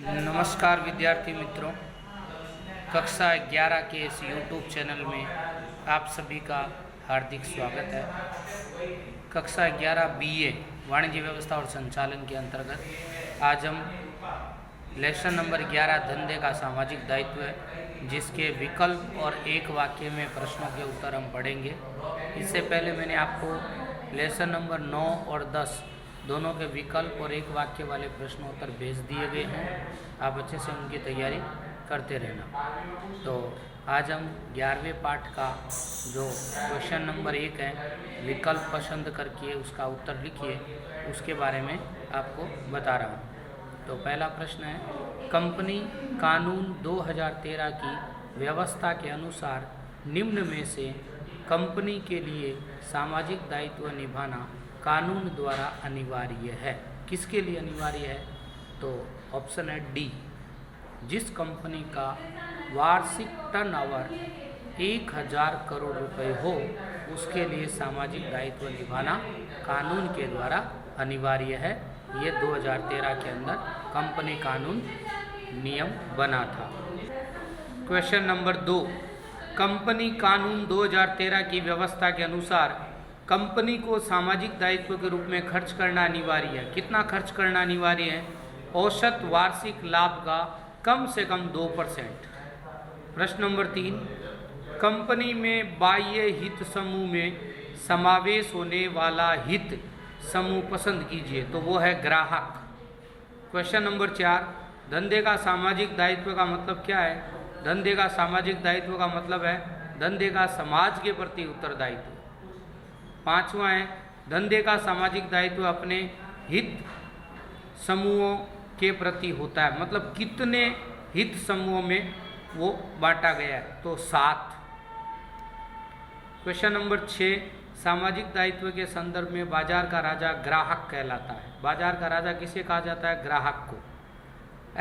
नमस्कार विद्यार्थी मित्रों, कक्षा 11 के इस YouTube चैनल में आप सभी का हार्दिक स्वागत है। कक्षा 11 BA वाणिज्य व्यवस्था और संचालन के अंतर्गत आज हम लेसन नंबर 11 धंधे का सामाजिक दायित्व है, जिसके विकल्प और एक वाक्य में प्रश्नों के उत्तर हम पढ़ेंगे। इससे पहले मैंने आपको लेसन नंबर 9 और 10 दोनों के विकल्प और एक वाक्य वाले प्रश्नोत्तर भेज दिए गए हैं। आप अच्छे से उनकी तैयारी करते रहना। तो आज हम 11वें पाठ का जो क्वेश्चन नंबर 1 है, विकल्प पसंद करके उसका उत्तर लिखिए, उसके बारे में आपको बता रहा हूँ। तो पहला प्रश्न है, कंपनी कानून 2013 की व्यवस्था के अनुसार निम्न में से कंपनी के लिए सामाजिक दायित्व निभाना कानून द्वारा अनिवार्य है। किसके लिए अनिवार्य है? तो ऑप्शन है डी, जिस कंपनी का वार्षिक टर्नओवर 1000 करोड़ रुपए हो उसके लिए सामाजिक दायित्व निभाना कानून के द्वारा अनिवार्य है। ये 2013 के अंदर कंपनी कानून नियम बना था। क्वेश्चन नंबर 2, कंपनी कानून 2013 की व्यवस्था के अनुसार कंपनी को सामाजिक दायित्व के रूप में खर्च करना अनिवार्य है। कितना खर्च करना अनिवार्य है? औसत वार्षिक लाभ का कम से कम 2%। प्रश्न नंबर 3, कंपनी में बाह्य हित समूह में समावेश होने वाला हित समूह पसंद कीजिए। तो वो है ग्राहक। क्वेश्चन नंबर 4, धंधे का सामाजिक दायित्व का मतलब क्या है? धंधे का सामाजिक दायित्व का मतलब है धंधे का समाज के प्रति उत्तरदायित्व। 5वां है, धंधे का सामाजिक दायित्व अपने हित समूहों के प्रति होता है। मतलब कितने हित समूहों में वो बांटा गया है? तो 7। क्वेश्चन नंबर 6, सामाजिक दायित्व के संदर्भ में बाजार का राजा ग्राहक कहलाता है। बाजार का राजा किसे कहा जाता है? ग्राहक को।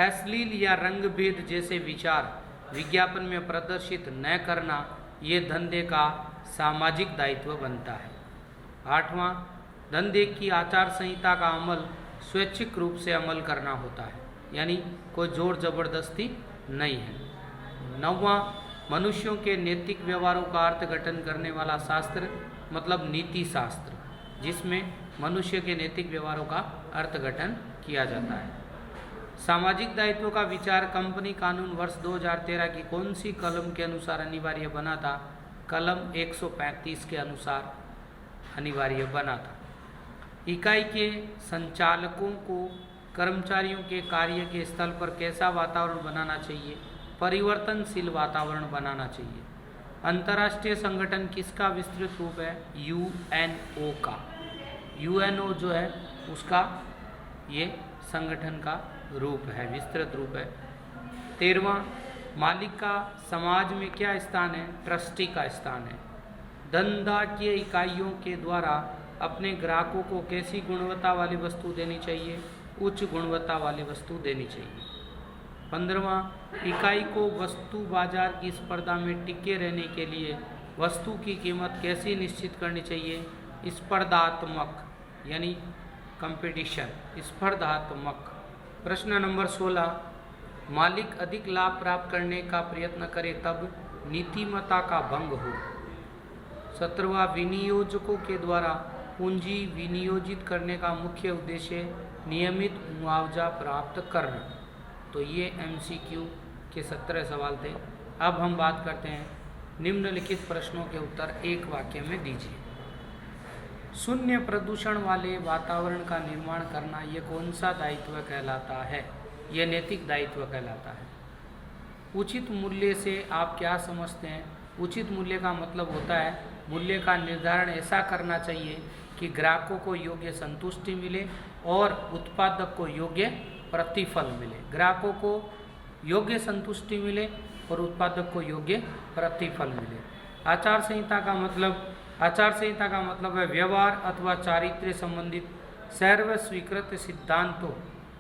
अश्लील या रंगभेद जैसे विचार विज्ञापन में प्रदर्शित न करना ये धंधे का सामाजिक दायित्व बनता है। 8वां, धंधे की आचार संहिता का अमल स्वैच्छिक रूप से अमल करना होता है, यानी कोई जोर जबरदस्ती नहीं है। 9वां, मनुष्यों के नैतिक व्यवहारों का अर्थघटन करने वाला शास्त्र मतलब नीति शास्त्र, जिसमें मनुष्य के नैतिक व्यवहारों का अर्थघटन किया जाता है। सामाजिक दायित्व का विचार कंपनी कानून वर्ष 2013 की कौन सी कलम के अनुसार अनिवार्य बना था? कलम 135 के अनुसार अनिवार्य बना था। इकाई के संचालकों को कर्मचारियों के कार्य के स्थल पर कैसा वातावरण बनाना चाहिए? परिवर्तनशील वातावरण बनाना चाहिए। अंतर्राष्ट्रीय संगठन किसका विस्तृत रूप है? UNO का। UNO जो है उसका ये संगठन का रूप है, विस्तृत रूप है। 13वां, मालिक का समाज में क्या स्थान है? ट्रस्टी का स्थान है। धंधाकीय इकाइयों के द्वारा अपने ग्राहकों को कैसी गुणवत्ता वाली वस्तु देनी चाहिए? उच्च गुणवत्ता वाली वस्तु देनी चाहिए। 15वां, इकाई को वस्तु बाजार की स्पर्धा में टिके रहने के लिए वस्तु की कीमत कैसी निश्चित करनी चाहिए? स्पर्धात्मक, यानी कंपटीशन, स्पर्धात्मक। प्रश्न नंबर 16, मालिक अधिक लाभ प्राप्त करने का प्रयत्न करे तब नीतिमत्ता का भंग हो। 17वां, विनियोजकों के द्वारा पूंजी विनियोजित करने का मुख्य उद्देश्य नियमित मुआवजा प्राप्त करना। तो ये MCQ के 17 सवाल थे। अब हम बात करते हैं निम्नलिखित प्रश्नों के उत्तर एक वाक्य में दीजिए। शून्य प्रदूषण वाले वातावरण का निर्माण करना ये कौन सा दायित्व कहलाता है? ये नैतिक दायित्व कहलाता है। उचित मूल्य से आप क्या समझते हैं? उचित मूल्य का मतलब होता है मूल्य का निर्धारण ऐसा करना चाहिए कि ग्राहकों को योग्य संतुष्टि मिले और उत्पादक को योग्य प्रतिफल मिले। ग्राहकों को योग्य संतुष्टि मिले और उत्पादक को योग्य प्रतिफल मिले। आचार संहिता का मतलब है व्यवहार अथवा चारित्र्य संबंधित सर्व स्वीकृत सिद्धांतों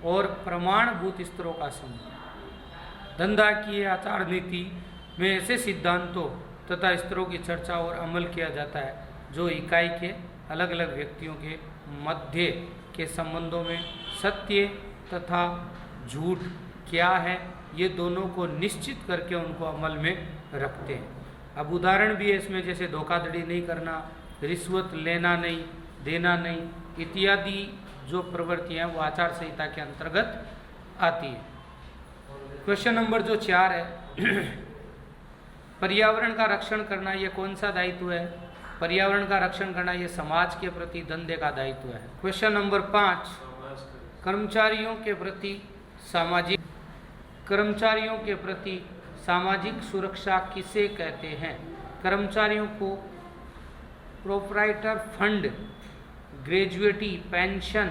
और प्रमाणभूत स्तरों का समूह। धंधा की आचार नीति में ऐसे सिद्धांतों तथा स्तरों की चर्चा और अमल किया जाता है जो इकाई के अलग अलग व्यक्तियों के मध्य के संबंधों में सत्य तथा झूठ क्या है, ये दोनों को निश्चित करके उनको अमल में रखते हैं। अब उदाहरण भी है इसमें, जैसे धोखाधड़ी नहीं करना, रिश्वत लेना नहीं, देना नहीं, इत्यादि जो प्रवृत्तियाँ वो आचार संहिता के अंतर्गत आती है। क्वेश्चन नंबर जो 4 है, पर्यावरण का रक्षण करना ये कौन सा दायित्व है? पर्यावरण का रक्षण करना ये समाज के प्रति धंधे का दायित्व है। क्वेश्चन नंबर 5, कर्मचारियों के प्रति सामाजिक सुरक्षा किसे कहते हैं? कर्मचारियों को प्रोप्राइटर फंड, ग्रेजुएटी, पेंशन,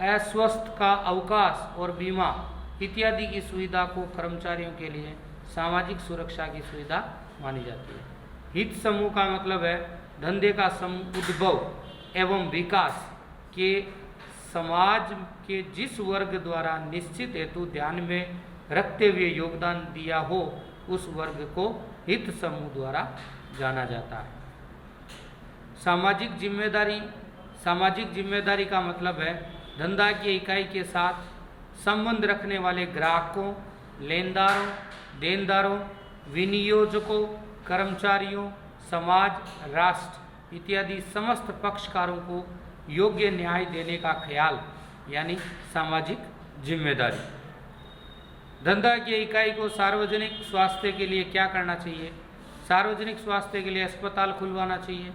अस्वस्थ का अवकाश और बीमा इत्यादि की सुविधा को कर्मचारियों के लिए सामाजिक सुरक्षा की सुविधा मानी जाती है। हित समूह का मतलब है धंधे का उद्भव एवं विकास के समाज के जिस वर्ग द्वारा निश्चित हेतु ध्यान में रखते हुए योगदान दिया हो, उस वर्ग को हित समूह द्वारा जाना जाता है। सामाजिक जिम्मेदारी का मतलब है धंधा की इकाई के साथ संबंध रखने वाले ग्राहकों, लेनदारों, देनदारों, विनियोजकों, कर्मचारियों, समाज, राष्ट्र इत्यादि समस्त पक्षकारों को योग्य न्याय देने का ख्याल, यानी सामाजिक जिम्मेदारी। धंधा की इकाई को सार्वजनिक स्वास्थ्य के लिए क्या करना चाहिए? सार्वजनिक स्वास्थ्य के लिए अस्पताल खुलवाना चाहिए,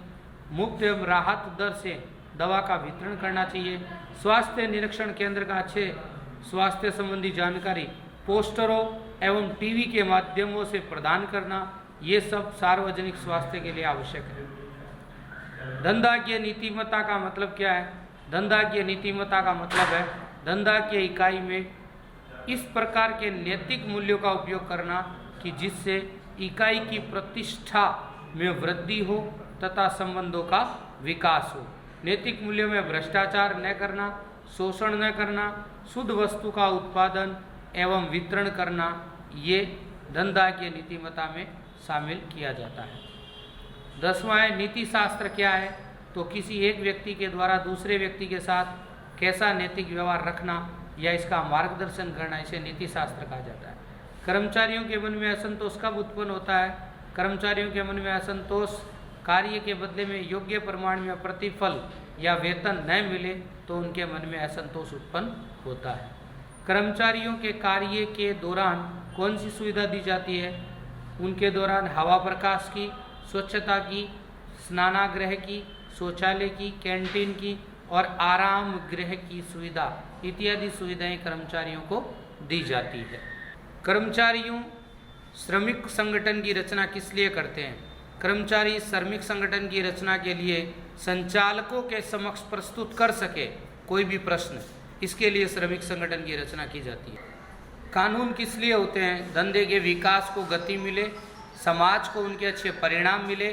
मुफ्त एवं राहत दर से दवा का वितरण करना चाहिए, स्वास्थ्य निरीक्षण केंद्र का अच्छे स्वास्थ्य संबंधी जानकारी पोस्टरों एवं टीवी के माध्यमों से प्रदान करना, ये सब सार्वजनिक स्वास्थ्य के लिए आवश्यक है। धंधा की नीतिमत्ता का मतलब क्या है? धंधा की नीतिमत्ता का मतलब है धंधा की इकाई में इस प्रकार के नैतिक मूल्यों का उपयोग करना कि जिससे इकाई की प्रतिष्ठा में वृद्धि हो तथा संबंधों का विकास हो। नैतिक मूल्यों में भ्रष्टाचार न करना, शोषण न करना, शुद्ध वस्तु का उत्पादन एवं वितरण करना, ये धंधा की नीतिमत्ता में शामिल किया जाता है। 10वां है नीति शास्त्र क्या है? तो किसी एक व्यक्ति के द्वारा दूसरे व्यक्ति के साथ कैसा नैतिक व्यवहार रखना या इसका मार्गदर्शन करना, इसे नीति शास्त्र कहा जाता है। कर्मचारियों के मन में असंतोष कब उत्पन्न होता है? कर्मचारियों के मन में असंतोष कार्य के बदले में योग्य परिमाण में प्रतिफल या वेतन न मिले तो उनके मन में असंतोष उत्पन्न होता है। कर्मचारियों के कार्य के दौरान कौन सी सुविधा दी जाती है? उनके दौरान हवा प्रकाश की, स्वच्छता की, स्नानागृह की, शौचालय की, कैंटीन की और आराम गृह की सुविधा इत्यादि सुविधाएं कर्मचारियों को दी जाती है। कर्मचारियों श्रमिक संगठन की रचना किस लिए करते हैं? कर्मचारी श्रमिक संगठन की रचना के लिए संचालकों के समक्ष प्रस्तुत कर सके कोई भी प्रश्न, इसके लिए श्रमिक संगठन की रचना की जाती है। कानून किस लिए होते हैं? धंधे के विकास को गति मिले, समाज को उनके अच्छे परिणाम मिले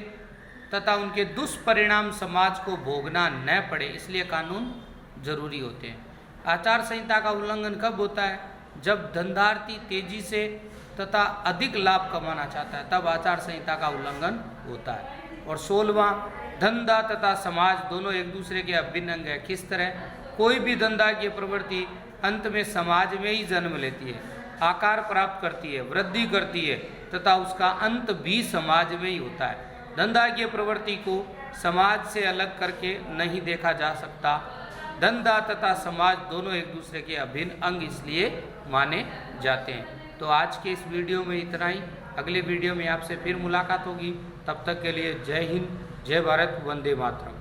तथा उनके दुष्परिणाम समाज को भोगना न पड़े, इसलिए कानून जरूरी होते हैं। आचार संहिता का उल्लंघन कब होता है? जब धंधार्थी तेजी से तथा अधिक लाभ कमाना चाहता है, तब आचार संहिता का उल्लंघन होता है। और 16वां, धंधा तथा समाज दोनों एक दूसरे के अभिन्न अंग है। किस तरह? कोई भी धंधा की प्रवृत्ति अंत में समाज में ही जन्म लेती है, आकार प्राप्त करती है, वृद्धि करती है तथा उसका अंत भी समाज में ही होता है। धंधा की प्रवृत्ति को समाज से अलग करके नहीं देखा जा सकता। धंधा तथा समाज दोनों एक दूसरे के अभिन्न अंग इसलिए माने जाते हैं। तो आज के इस वीडियो में इतना ही। अगले वीडियो में आपसे फिर मुलाकात होगी। तब तक के लिए जय हिंद, जय भारत, वंदे मातरम।